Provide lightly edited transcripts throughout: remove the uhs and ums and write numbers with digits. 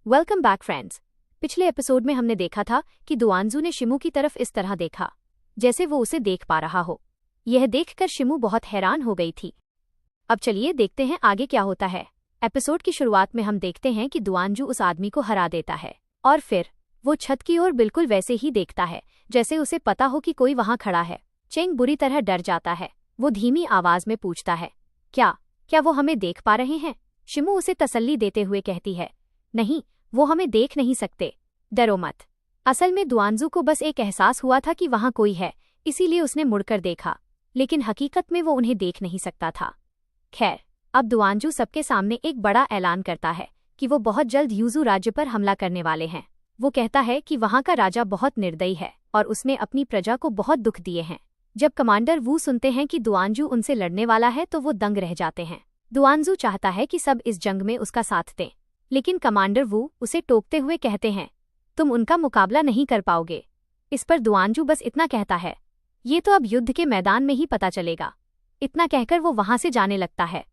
Welcome back friends. पिछले episode में हमने देखा था कि दुआनजू ने शिमू की तरफ इस तरह देखा जैसे वो उसे देख पा रहा हो। यह देखकर शिमू बहुत हैरान हो गई थी। अब चलिए देखते हैं आगे क्या होता है। एपिसोड की शुरुआत में हम देखते हैं कि दुआनजू उस आदमी को हरा देता है और फिर वो छत की ओर बिल्कुल वैसे ही देखता है जैसे उसे पता हो कि कोई वहां खड़ा है। चेंग बुरी तरह डर जाता है। वो धीमी आवाज में पूछता है, क्या वो हमें देख पा रहे हैं? शिमू उसे तसल्ली देते हुए कहती है, नहीं, वो हमें देख नहीं सकते, डरो मत। असल में दुआनजू को बस एक एहसास हुआ था कि वहां कोई है, इसीलिए उसने मुड़कर देखा, लेकिन हकीकत में वो उन्हें देख नहीं सकता था। खैर, अब दुआनजू सबके सामने एक बड़ा ऐलान करता है कि वो बहुत जल्द यूजू राज्य पर हमला करने वाले हैं। वो कहता है कि वहां का राजा बहुत निर्दयी है और उसने अपनी प्रजा को बहुत दुख दिए हैं। जब कमांडर वू सुनते हैं कि दुआनजू उनसे लड़ने वाला है तो वो दंग रह जाते हैं। दुआनजू चाहता है कि सब इस जंग में उसका साथ दें, लेकिन कमांडर वू उसे टोकते हुए कहते हैं, तुम उनका मुकाबला नहीं कर पाओगे। इस पर दुआनजू बस इतना कहता है, ये तो अब युद्ध के मैदान में ही पता चलेगा। इतना कहकर वो वहां से जाने लगता है।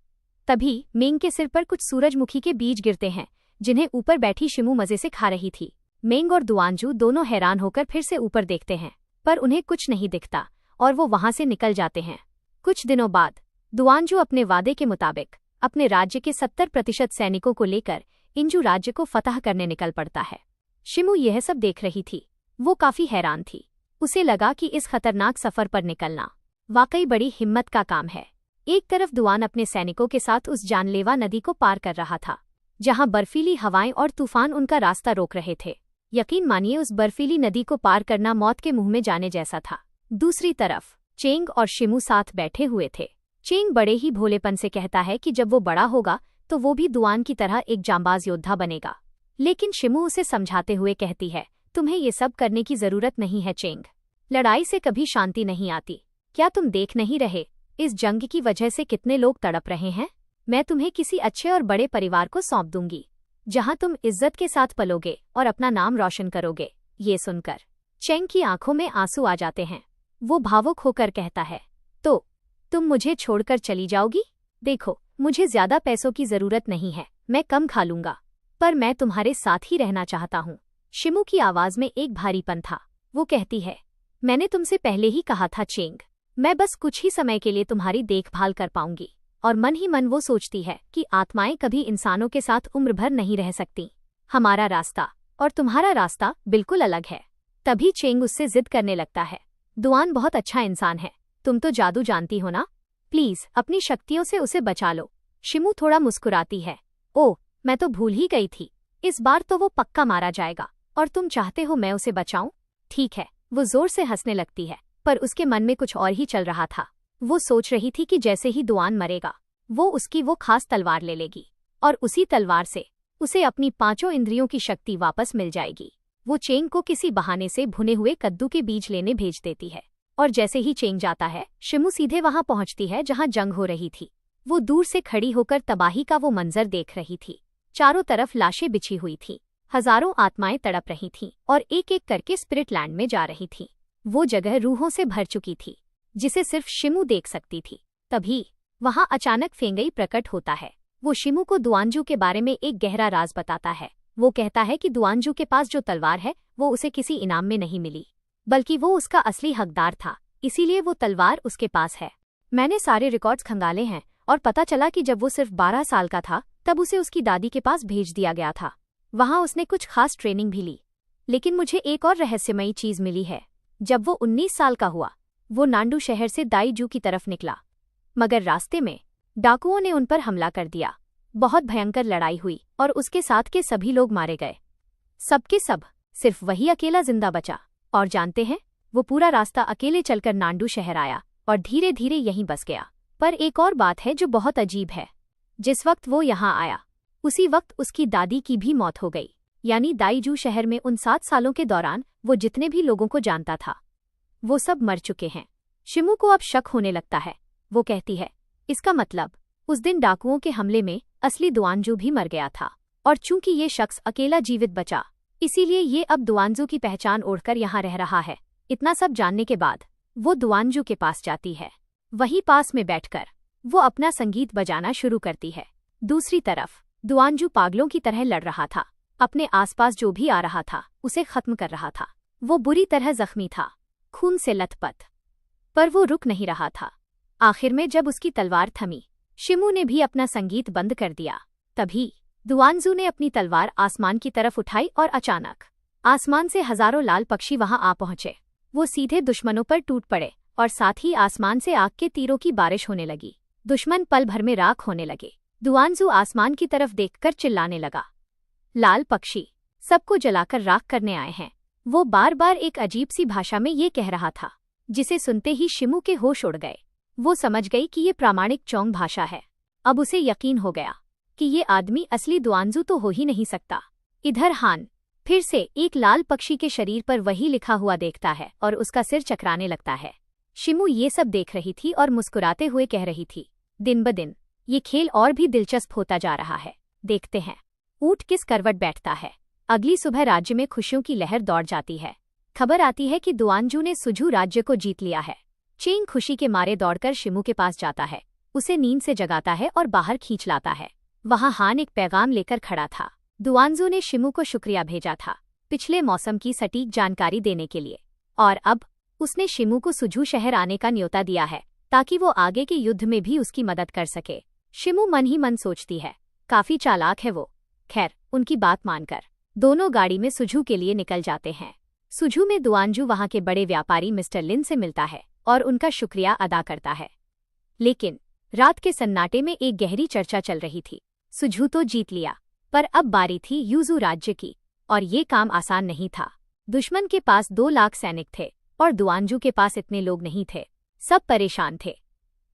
तभी मेंग के सिर पर कुछ सूरजमुखी के बीज गिरते हैं जिन्हें ऊपर बैठी शिमू मजे से खा रही थी। मेंग और दुआनजू दोनों हैरान होकर फिर से ऊपर देखते हैं, पर उन्हें कुछ नहीं दिखता और वो वहां से निकल जाते हैं। कुछ दिनों बाद दुआनजू अपने वादे के मुताबिक अपने राज्य के 70% सैनिकों को लेकर इंजू राज्य को फतह करने निकल पड़ता है। शिमू यह सब देख रही थी। वो काफी हैरान थी। उसे लगा कि इस खतरनाक सफर पर निकलना वाकई बड़ी हिम्मत का काम है। एक तरफ दुआन अपने सैनिकों के साथ उस जानलेवा नदी को पार कर रहा था जहां बर्फीली हवाएं और तूफान उनका रास्ता रोक रहे थे। यकीन मानिए, उस बर्फीली नदी को पार करना मौत के मुंह में जाने जैसा था। दूसरी तरफ चेंग और शिमू साथ बैठे हुए थे। चेंग बड़े ही भोलेपन से कहता है कि जब वो बड़ा होगा तो वो भी दुआन की तरह एक जांबाज योद्धा बनेगा। लेकिन शिमू उसे समझाते हुए कहती है, तुम्हें ये सब करने की जरूरत नहीं है चेंग। लड़ाई से कभी शांति नहीं आती। क्या तुम देख नहीं रहे इस जंग की वजह से कितने लोग तड़प रहे हैं? मैं तुम्हें किसी अच्छे और बड़े परिवार को सौंप दूंगी जहां तुम इज्जत के साथ पलोगे और अपना नाम रोशन करोगे। ये सुनकर चेंग की आंखों में आंसू आ जाते हैं। वो भावुक होकर कहता है, तो तुम मुझे छोड़कर चली जाओगी? देखो, मुझे ज्यादा पैसों की जरूरत नहीं है, मैं कम खा लूंगा, पर मैं तुम्हारे साथ ही रहना चाहता हूँ। शिमू की आवाज में एक भारीपन था। वो कहती है, मैंने तुमसे पहले ही कहा था चेंग, मैं बस कुछ ही समय के लिए तुम्हारी देखभाल कर पाऊंगी। और मन ही मन वो सोचती है कि आत्माएं कभी इंसानों के साथ उम्र भर नहीं रह सकती। हमारा रास्ता और तुम्हारा रास्ता बिल्कुल अलग है। तभी चेंग उससे जिद करने लगता है, दुआन बहुत अच्छा इंसान है, तुम तो जादू जानती हो ना, प्लीज अपनी शक्तियों से उसे बचा लो। शिमू थोड़ा मुस्कुराती है, ओह, मैं तो भूल ही गई थी, इस बार तो वो पक्का मारा जाएगा और तुम चाहते हो मैं उसे बचाऊं? ठीक है। वो जोर से हंसने लगती है, पर उसके मन में कुछ और ही चल रहा था। वो सोच रही थी कि जैसे ही दुआन मरेगा वो उसकी वो खास तलवार ले लेगी और उसी तलवार से उसे अपनी 5 इंद्रियों की शक्ति वापस मिल जाएगी। वो चेंग को किसी बहाने से भुने हुए कद्दू के बीज लेने भेज देती है और जैसे ही चेंग जाता है शिमू सीधे वहां पहुंचती है जहां जंग हो रही थी। वो दूर से खड़ी होकर तबाही का वो मंजर देख रही थी। चारों तरफ लाशें बिछी हुई थीं, हजारों आत्माएं तड़प रही थीं और एक एक करके स्पिरिट लैंड में जा रही थीं। वो जगह रूहों से भर चुकी थी जिसे सिर्फ शिमू देख सकती थी। तभी वहां अचानक फेंगई प्रकट होता है। वो शिमू को दुआनजू के बारे में एक गहरा राज बताता है। वो कहता है कि दुआनजू के पास जो तलवार है वो उसे किसी इनाम में नहीं मिली, बल्कि वो उसका असली हकदार था, इसीलिए वो तलवार उसके पास है। मैंने सारे रिकॉर्ड्स खंगाले हैं और पता चला कि जब वो सिर्फ 12 साल का था तब उसे उसकी दादी के पास भेज दिया गया था। वहां उसने कुछ खास ट्रेनिंग भी ली। लेकिन मुझे एक और रहस्यमयी चीज मिली है। जब वो 19 साल का हुआ वो नांडू शहर से दाईजू की तरफ निकला, मगर रास्ते में डाकुओं ने उन पर हमला कर दिया। बहुत भयंकर लड़ाई हुई और उसके साथ के सभी लोग मारे गए। सबके सब, सिर्फ वही अकेला जिंदा बचा। और जानते हैं, वो पूरा रास्ता अकेले चलकर नांडू शहर आया और धीरे धीरे यहीं बस गया। पर एक और बात है जो बहुत अजीब है। जिस वक्त वो यहाँ आया उसी वक्त उसकी दादी की भी मौत हो गई। यानी दाईजू शहर में उन 7 सालों के दौरान वो जितने भी लोगों को जानता था वो सब मर चुके हैं। शिमू को अब शक होने लगता है। वो कहती है, इसका मतलब उस दिन डाकुओं के हमले में असली दुआनजू भी मर गया था और चूंकि ये शख्स अकेला जीवित बचा इसीलिए ये अब दुआनजू की पहचान ओढ़कर यहाँ रह रहा है। इतना सब जानने के बाद वो दुआनजू के पास जाती है। वहीं पास में बैठकर वो अपना संगीत बजाना शुरू करती है। दूसरी तरफ दुआनजू पागलों की तरह लड़ रहा था। अपने आसपास जो भी आ रहा था उसे खत्म कर रहा था। वो बुरी तरह जख्मी था, खून से लथपथ, पर वो रुक नहीं रहा था। आखिर में जब उसकी तलवार थमी, शिमू ने भी अपना संगीत बंद कर दिया। तभी दुआनजू ने अपनी तलवार आसमान की तरफ उठाई और अचानक आसमान से हजारों लाल पक्षी वहां आ पहुंचे। वो सीधे दुश्मनों पर टूट पड़े और साथ ही आसमान से आग के तीरों की बारिश होने लगी। दुश्मन पल भर में राख होने लगे। दुआनजू आसमान की तरफ देखकर चिल्लाने लगा, लाल पक्षी सबको जलाकर राख करने आए हैं। वो बार बार एक अजीब सी भाषा में ये कह रहा था, जिसे सुनते ही शिमू के होश उड़ गए। वो समझ गई कि ये प्रामाणिक चोंग भाषा है। अब उसे यकीन हो गया कि ये आदमी असली दुआनजू तो हो ही नहीं सकता। इधर हान फिर से एक लाल पक्षी के शरीर पर वही लिखा हुआ देखता है और उसका सिर चकराने लगता है। शिमू ये सब देख रही थी और मुस्कुराते हुए कह रही थी, दिन ब दिन ये खेल और भी दिलचस्प होता जा रहा है। देखते हैं ऊंट किस करवट बैठता है। अगली सुबह राज्य में खुशियों की लहर दौड़ जाती है। खबर आती है कि दुआनजू ने सुझू राज्य को जीत लिया है। चेंग खुशी के मारे दौड़कर शिमू के पास जाता है, उसे नींद से जगाता है और बाहर खींच लाता है। वहां हान एक पैगाम लेकर खड़ा था। दुआनजू ने शिमू को शुक्रिया भेजा था पिछले मौसम की सटीक जानकारी देने के लिए, और अब उसने शिमू को सुझू शहर आने का न्योता दिया है ताकि वो आगे के युद्ध में भी उसकी मदद कर सके। शिमू मन ही मन सोचती है, काफी चालाक है वो। खैर, उनकी बात मानकर दोनों गाड़ी में सुझू के लिए निकल जाते हैं। सुझू में दुआनजू वहां के बड़े व्यापारी मिस्टर लिन से मिलता है और उनका शुक्रिया अदा करता है। लेकिन रात के सन्नाटे में एक गहरी चर्चा चल रही थी। सुझू तो जीत लिया, पर अब बारी थी यूजू राज्य की, और ये काम आसान नहीं था। दुश्मन के पास 2 लाख सैनिक थे और दुआनजू के पास इतने लोग नहीं थे। सब परेशान थे,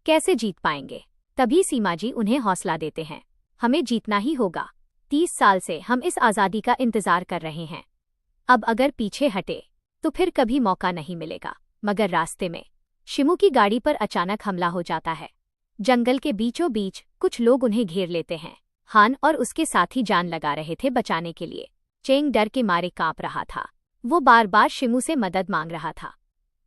कैसे जीत पाएंगे। तभी सीमाजी उन्हें हौसला देते हैं, हमें जीतना ही होगा। 30 साल से हम इस आज़ादी का इंतजार कर रहे हैं। अब अगर पीछे हटे तो फिर कभी मौका नहीं मिलेगा। मगर रास्ते में शिमू की गाड़ी पर अचानक हमला हो जाता है। जंगल के बीचों बीच कुछ लोग उन्हें घेर लेते हैं। हान और उसके साथी जान लगा रहे थे बचाने के लिए। चेंग डर के मारे कांप रहा था। वो बार बार शिमू से मदद मांग रहा था,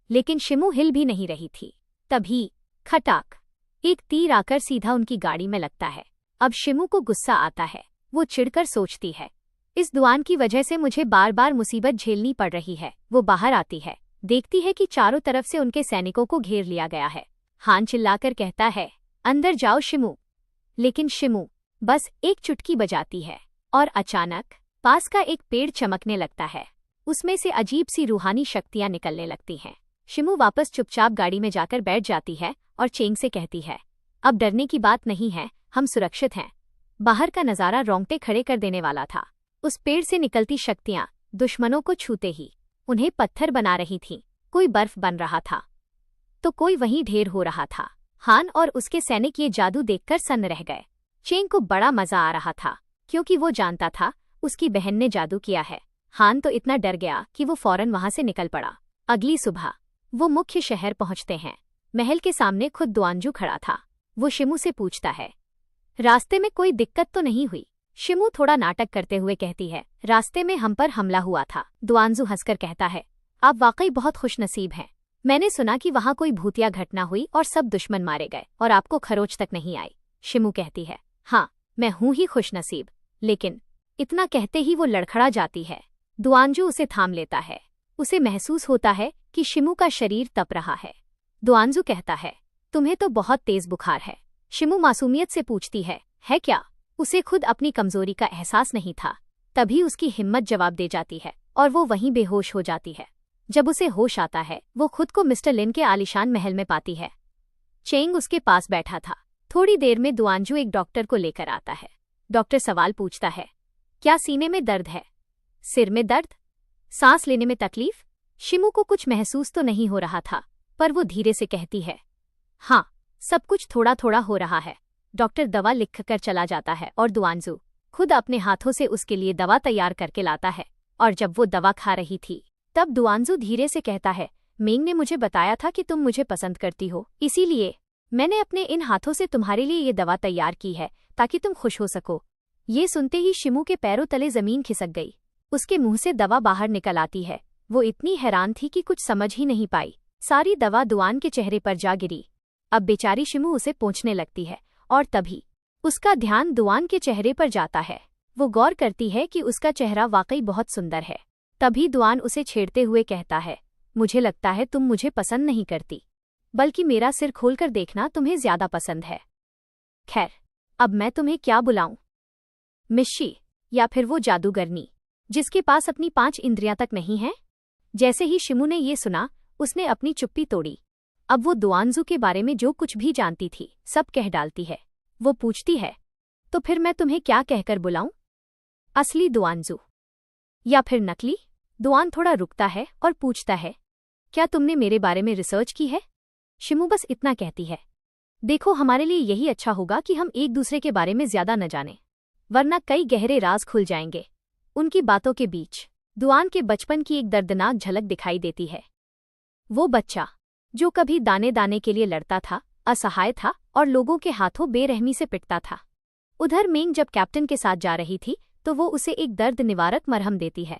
लेकिन शिमू हिल भी नहीं रही थी। तभी खटाक, एक तीर आकर सीधा उनकी गाड़ी में लगता है। अब शिमू को गुस्सा आता है। वो चिढ़कर सोचती है, इस दुआन की वजह से मुझे बार बार मुसीबत झेलनी पड़ रही है। वो बाहर आती है, देखती है कि चारों तरफ से उनके सैनिकों को घेर लिया गया है। हान चिल्लाकर कहता है, अंदर जाओ शिमू। लेकिन शिमू बस एक चुटकी बजाती है और अचानक पास का एक पेड़ चमकने लगता है। उसमें से अजीब सी रूहानी शक्तियां निकलने लगती हैं। शिमू वापस चुपचाप गाड़ी में जाकर बैठ जाती है और चेंग से कहती है, अब डरने की बात नहीं है, हम सुरक्षित हैं। बाहर का नज़ारा रोंगटे खड़े कर देने वाला था। उस पेड़ से निकलती शक्तियां दुश्मनों को छूते ही उन्हें पत्थर बना रही थीं। कोई बर्फ बन रहा था तो कोई वहीं ढेर हो रहा था। हान और उसके सैनिक ये जादू देखकर सन्न रह गए। चेंग को बड़ा मजा आ रहा था, क्योंकि वो जानता था उसकी बहन ने जादू किया है। हान तो इतना डर गया कि वो फौरन वहां से निकल पड़ा। अगली सुबह वो मुख्य शहर पहुंचते हैं। महल के सामने खुद दुआनजू खड़ा था। वो शिमू से पूछता है, रास्ते में कोई दिक्कत तो नहीं हुई? शिमू थोड़ा नाटक करते हुए कहती है, रास्ते में हम पर हमला हुआ था। दुआनजू हंसकर कहता है, आप वाकई बहुत खुशनसीब हैं। मैंने सुना कि वहां कोई भूतिया घटना हुई और सब दुश्मन मारे गए और आपको खरोच तक नहीं आई। शिमू कहती है, हाँ, मैं हूं ही खुशनसीब। लेकिन इतना कहते ही वो लड़खड़ा जाती है। दुआनजू उसे थाम लेता है। उसे महसूस होता है कि शिमू का शरीर तप रहा है। दुआनजू कहता है, तुम्हें तो बहुत तेज बुखार है। शिमू मासूमियत से पूछती है क्या? उसे खुद अपनी कमजोरी का एहसास नहीं था। तभी उसकी हिम्मत जवाब दे जाती है और वो वहीं बेहोश हो जाती है। जब उसे होश आता है, वो खुद को मिस्टर लिन के आलीशान महल में पाती है। चेंग उसके पास बैठा था। थोड़ी देर में दुआनजू एक डॉक्टर को लेकर आता है। डॉक्टर सवाल पूछता है, क्या सीने में दर्द है? सिर में दर्द? सांस लेने में तकलीफ? शिमू को कुछ महसूस तो नहीं हो रहा था, पर वो धीरे से कहती है, हाँ, सब कुछ थोड़ा थोड़ा हो रहा है। डॉक्टर दवा लिखकर चला जाता है और दुआनजू खुद अपने हाथों से उसके लिए दवा तैयार करके लाता है। और जब वो दवा खा रही थी, तब दुआनजू धीरे से कहता है, मेंग ने मुझे बताया था कि तुम मुझे पसंद करती हो, इसीलिए मैंने अपने इन हाथों से तुम्हारे लिए ये दवा तैयार की है ताकि तुम खुश हो सको। ये सुनते ही शिमू के पैरों तले जमीन खिसक गई। उसके मुंह से दवा बाहर निकल आती है। वो इतनी हैरान थी कि कुछ समझ ही नहीं पाई। सारी दवा दुआन के चेहरे पर जा गिरी। अब बेचारी शिमू उसे पोंछने लगती है और तभी उसका ध्यान दुआन के चेहरे पर जाता है। वो गौर करती है कि उसका चेहरा वाकई बहुत सुंदर है। तभी दुआन उसे छेड़ते हुए कहता है, मुझे लगता है तुम मुझे पसंद नहीं करती, बल्कि मेरा सिर खोलकर देखना तुम्हें ज्यादा पसंद है। खैर, अब मैं तुम्हें क्या बुलाऊं? मिशी, या फिर वो जादूगरनी जिसके पास अपनी 5 इंद्रियां तक नहीं हैं? जैसे ही शिमू ने ये सुना, उसने अपनी चुप्पी तोड़ी। अब वो दुआनजू के बारे में जो कुछ भी जानती थी सब कह डालती है। वो पूछती है, तो फिर मैं तुम्हें क्या कहकर बुलाऊं? असली दुआनजू या फिर नकली? दुआन थोड़ा रुकता है और पूछता है, क्या तुमने मेरे बारे में रिसर्च की है? शिमू बस इतना कहती है, देखो हमारे लिए यही अच्छा होगा कि हम एक दूसरे के बारे में ज्यादा न जानें, वरना कई गहरे राज खुल जाएंगे। उनकी बातों के बीच दुआन के बचपन की एक दर्दनाक झलक दिखाई देती है। वो बच्चा जो कभी दाने दाने के लिए लड़ता था, असहाय था और लोगों के हाथों बेरहमी से पिटता था। उधर मेंग जब कैप्टन के साथ जा रही थी तो वो उसे एक दर्द निवारक मरहम देती है।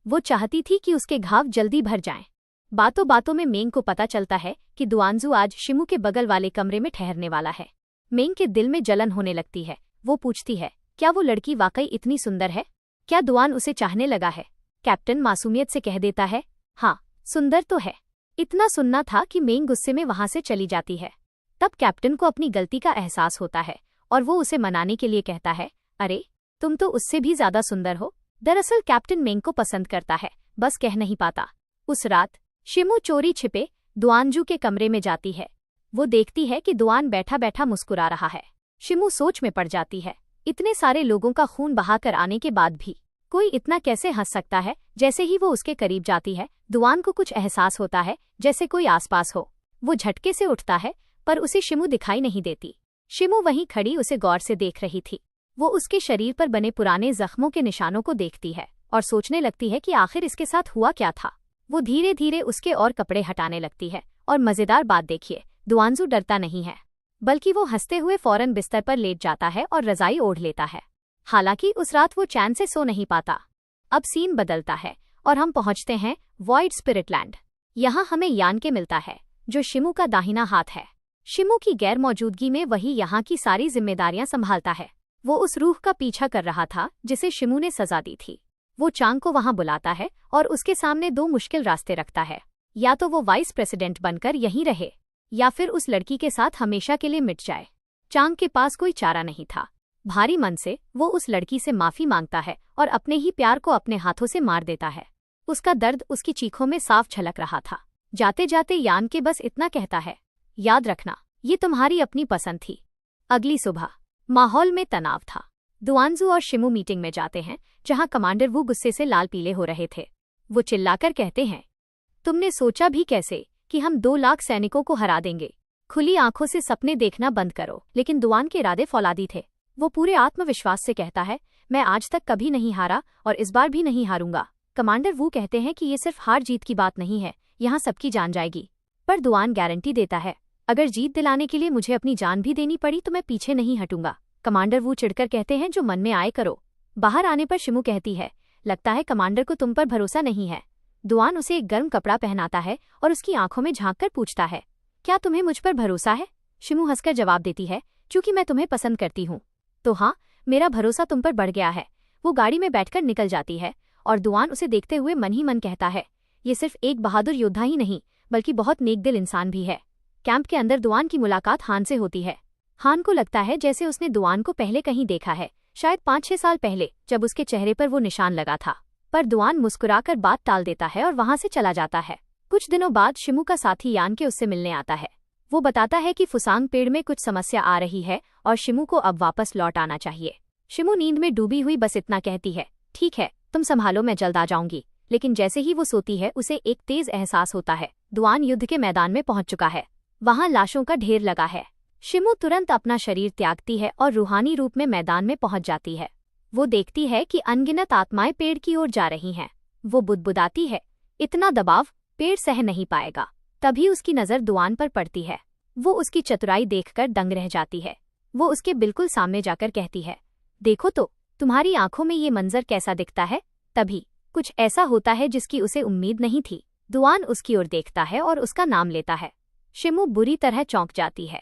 वो चाहती थी कि उसके घाव जल्दी भर जाएं। बातों बातों में मेंग को पता चलता है कि दुआनजू आज शिमू के बगल वाले कमरे में ठहरने वाला है। मेंग के दिल में जलन होने लगती है। वो पूछती है, क्या वो लड़की वाकई इतनी सुंदर है? क्या दुआन उसे चाहने लगा है? कैप्टन मासूमियत से कह देता है, हाँ, सुंदर तो है। इतना सुनना था कि मेंग गुस्से में वहां से चली जाती है। तब कैप्टन को अपनी गलती का एहसास होता है और वो उसे मनाने के लिए कहता है, अरे, तुम तो उससे भी ज्यादा सुंदर हो। दरअसल कैप्टन मेंग को पसंद करता है, बस कह नहीं पाता। उस रात शिमू चोरी छिपे दुआनजू के कमरे में जाती है। वो देखती है कि दुआन बैठा बैठा मुस्कुरा रहा है। शिमू सोच में पड़ जाती है, इतने सारे लोगों का खून बहाकर आने के बाद भी कोई इतना कैसे हंस सकता है? जैसे ही वो उसके करीब जाती है, दुआन को कुछ एहसास होता है, जैसे कोई आसपास हो। वो झटके से उठता है, पर उसे शिमू दिखाई नहीं देती। शिमू वहीं खड़ी उसे गौर से देख रही थी। वो उसके शरीर पर बने पुराने जख्मों के निशानों को देखती है और सोचने लगती है कि आखिर इसके साथ हुआ क्या था। वो धीरे धीरे उसके और कपड़े हटाने लगती है। और मजेदार बात देखिए, दुआनजू डरता नहीं है, बल्कि वो हंसते हुए फौरन बिस्तर पर लेट जाता है और रजाई ओढ़ लेता है। हालांकि उस रात वो चैन से सो नहीं पाता। अब सीन बदलता है और हम पहुंचते हैं वॉइड स्पिरिटलैंड। यहाँ हमें यान के मिलता है, जो शिमू का दाहिना हाथ है। शिमू की गैर मौजूदगी में वही यहाँ की सारी जिम्मेदारियां संभालता है। वो उस रूह का पीछा कर रहा था जिसे शिमू ने सजा दी थी। वो चांग को वहां बुलाता है और उसके सामने 2 मुश्किल रास्ते रखता है। या तो वो वाइस प्रेसिडेंट बनकर यहीं रहे, या फिर उस लड़की के साथ हमेशा के लिए मिट जाए। चांग के पास कोई चारा नहीं था। भारी मन से वो उस लड़की से माफी मांगता है और अपने ही प्यार को अपने हाथों से मार देता है। उसका दर्द उसकी चीखों में साफ झलक रहा था। जाते जाते यान के बस इतना कहता है, याद रखना, ये तुम्हारी अपनी पसंद थी। अगली सुबह माहौल में तनाव था। दुआनजू और शिमू मीटिंग में जाते हैं, जहां कमांडर वू गुस्से से लाल पीले हो रहे थे। वो चिल्लाकर कहते हैं, तुमने सोचा भी कैसे कि हम 2 लाख सैनिकों को हरा देंगे? खुली आंखों से सपने देखना बंद करो। लेकिन दुआन के इरादे फौलादी थे। वो पूरे आत्मविश्वास से कहता है, मैं आज तक कभी नहीं हारा और इस बार भी नहीं हारूंगा। कमांडर वू कहते हैं कि ये सिर्फ हार जीत की बात नहीं है, यहाँ सबकी जान जाएगी। पर दुआन गारंटी देता है, अगर जीत दिलाने के लिए मुझे अपनी जान भी देनी पड़ी तो मैं पीछे नहीं हटूंगा। कमांडर वू चिढ़कर कहते हैं, जो मन में आए करो। बाहर आने पर शिमू कहती है, लगता है कमांडर को तुम पर भरोसा नहीं है। दुआन उसे एक गर्म कपड़ा पहनाता है और उसकी आंखों में झांककर पूछता है, क्या तुम्हें मुझ पर भरोसा है? शिमू हंसकर जवाब देती है, चूंकि मैं तुम्हें पसंद करती हूँ तो हाँ, मेरा भरोसा तुम पर बढ़ गया है। वो गाड़ी में बैठकर निकल जाती है और दुआन उसे देखते हुए मन ही मन कहता है, ये सिर्फ एक बहादुर योद्धा ही नहीं, बल्कि बहुत नेक दिल इंसान भी है। कैंप के अंदर दुआन की मुलाकात हान से होती है। हान को लगता है जैसे उसने दुआन को पहले कहीं देखा है, शायद 5-6 साल पहले, जब उसके चेहरे पर वो निशान लगा था। पर दुआन मुस्कुराकर बात टाल देता है और वहां से चला जाता है। कुछ दिनों बाद शिमू का साथी यान के उससे मिलने आता है। वो बताता है कि फुसांग पेड़ में कुछ समस्या आ रही है और शिमू को अब वापस लौट आना चाहिए। शिमू नींद में डूबी हुई बस इतना कहती है, ठीक है, तुम संभालो, मैं जल्द आ जाऊंगी। लेकिन जैसे ही वो सोती है, उसे एक तेज एहसास होता है, दुआन युद्ध के मैदान में पहुंच चुका है। वहां लाशों का ढेर लगा है। शिमू तुरंत अपना शरीर त्यागती है और रूहानी रूप में मैदान में पहुंच जाती है। वो देखती है कि अनगिनत आत्माएं पेड़ की ओर जा रही हैं। वो बुदबुदाती है, इतना दबाव पेड़ सह नहीं पाएगा। तभी उसकी नजर दुआन पर पड़ती है। वो उसकी चतुराई देखकर दंग रह जाती है। वो उसके बिल्कुल सामने जाकर कहती है, देखो तो, तुम्हारी आंखों में ये मंजर कैसा दिखता है? तभी कुछ ऐसा होता है जिसकी उसे उम्मीद नहीं थी। दुआन उसकी ओर देखता है और उसका नाम लेता है। शिमू बुरी तरह चौंक जाती है।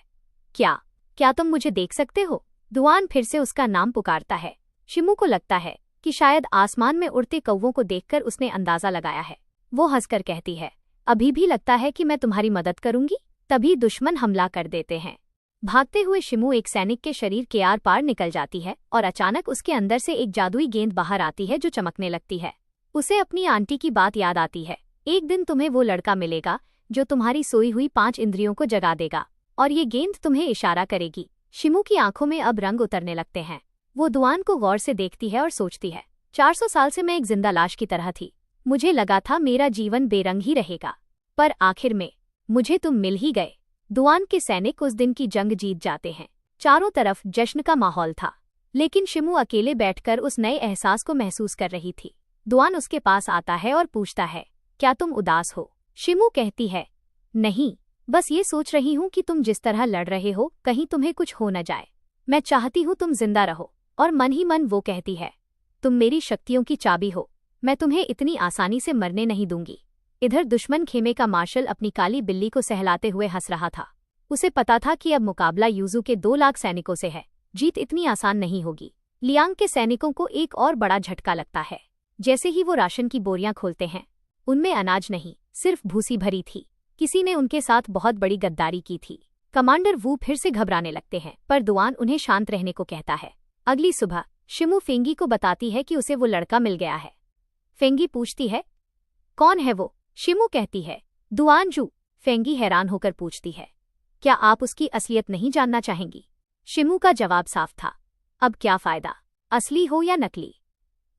क्या तुम मुझे देख सकते हो? दुआन फिर से उसका नाम पुकारता है। शिमू को लगता है कि शायद आसमान में उड़ते कौवों को देखकर उसने अंदाजा लगाया है। वो हंसकर कहती है, अभी भी लगता है कि मैं तुम्हारी मदद करूंगी। तभी दुश्मन हमला कर देते हैं। भागते हुए शिमू एक सैनिक के शरीर के आर पार निकल जाती है और अचानक उसके अंदर से एक जादुई गेंद बाहर आती है जो चमकने लगती है। उसे अपनी आंटी की बात याद आती है, एक दिन तुम्हें वो लड़का मिलेगा जो तुम्हारी सोई हुई 5 इंद्रियों को जगा देगा और ये गेंद तुम्हें इशारा करेगी। शिमू की आंखों में अब रंग उतरने लगते हैं। वो दुआन को गौर से देखती है और सोचती है, 400 साल से मैं एक जिंदा लाश की तरह थी। मुझे लगा था मेरा जीवन बेरंग ही रहेगा, पर आखिर में मुझे तुम मिल ही गए। दुआन के सैनिक उस दिन की जंग जीत जाते हैं। चारों तरफ जश्न का माहौल था, लेकिन शिमू अकेले बैठकर उस नए एहसास को महसूस कर रही थी। दुआन उसके पास आता है और पूछता है, क्या तुम उदास हो? शिमू कहती है, नहीं, बस ये सोच रही हूँ कि तुम जिस तरह लड़ रहे हो कहीं तुम्हें कुछ हो न जाए। मैं चाहती हूँ तुम जिंदा रहो। और मन ही मन वो कहती है, तुम मेरी शक्तियों की चाबी हो, मैं तुम्हें इतनी आसानी से मरने नहीं दूंगी। इधर दुश्मन खेमे का मार्शल अपनी काली बिल्ली को सहलाते हुए हंस रहा था। उसे पता था कि अब मुकाबला यूजू के 2 लाख सैनिकों से है। जीत इतनी आसान नहीं होगी। लियांग के सैनिकों को एक और बड़ा झटका लगता है। जैसे ही वो राशन की बोरियां खोलते हैं, उनमें अनाज नहीं, सिर्फ भूसी भरी थी। किसी ने उनके साथ बहुत बड़ी गद्दारी की थी। कमांडर वू फिर से घबराने लगते हैं, पर दुआन उन्हें शांत रहने को कहता है। अगली सुबह शिमू फेंगी को बताती है कि उसे वो लड़का मिल गया है। फेंगी पूछती है, कौन है वो? शिमू कहती है, दुआनजू। फेंगी हैरान होकर पूछती है, क्या आप उसकी असलियत नहीं जानना चाहेंगी? शिमू का जवाब साफ था, अब क्या फायदा, असली हो या नकली,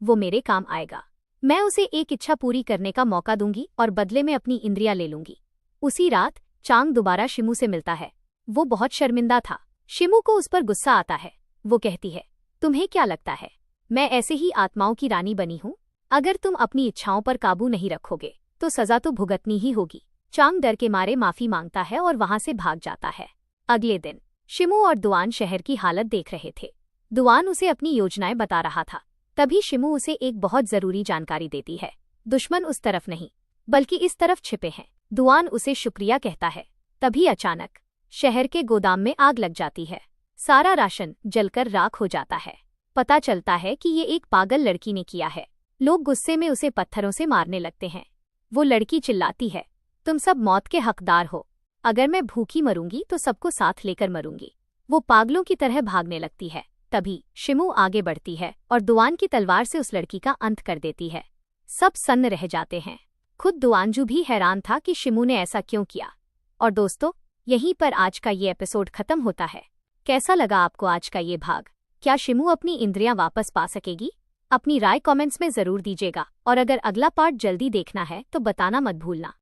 वो मेरे काम आएगा। मैं उसे एक इच्छा पूरी करने का मौका दूंगी और बदले में अपनी इंद्रियां ले लूंगी। उसी रात चांग दोबारा शिमू से मिलता है। वो बहुत शर्मिंदा था। शिमू को उस पर गुस्सा आता है। वो कहती है, तुम्हें क्या लगता है मैं ऐसे ही आत्माओं की रानी बनी हूँ? अगर तुम अपनी इच्छाओं पर काबू नहीं रखोगे तो सजा तो भुगतनी ही होगी। चांग डर के मारे माफी मांगता है और वहां से भाग जाता है। अगले दिन शिमू और दुआन शहर की हालत देख रहे थे। दुआन उसे अपनी योजनाएं बता रहा था। तभी शिमू उसे एक बहुत जरूरी जानकारी देती है। दुश्मन उस तरफ नहीं, बल्कि इस तरफ छिपे हैं। दुआन उसे शुक्रिया कहता है। तभी अचानक शहर के गोदाम में आग लग जाती है। सारा राशन जलकर राख हो जाता है। पता चलता है कि ये एक पागल लड़की ने किया है। लोग गुस्से में उसे पत्थरों से मारने लगते हैं। वो लड़की चिल्लाती है, तुम सब मौत के हकदार हो। अगर मैं भूखी मरूंगी तो सबको साथ लेकर मरूंगी। वो पागलों की तरह भागने लगती है। तभी शिमू आगे बढ़ती है और दुआन की तलवार से उस लड़की का अंत कर देती है। सब सन्न रह जाते हैं। खुद दुआनजू भी हैरान था कि शिमू ने ऐसा क्यों किया। और दोस्तों, यहीं पर आज का ये एपिसोड खत्म होता है। कैसा लगा आपको आज का ये भाग? क्या शिमू अपनी इंद्रियां वापस पा सकेगी? अपनी राय कमेंट्स में जरूर दीजिएगा और अगर अगला पार्ट जल्दी देखना है तो बताना मत भूलना।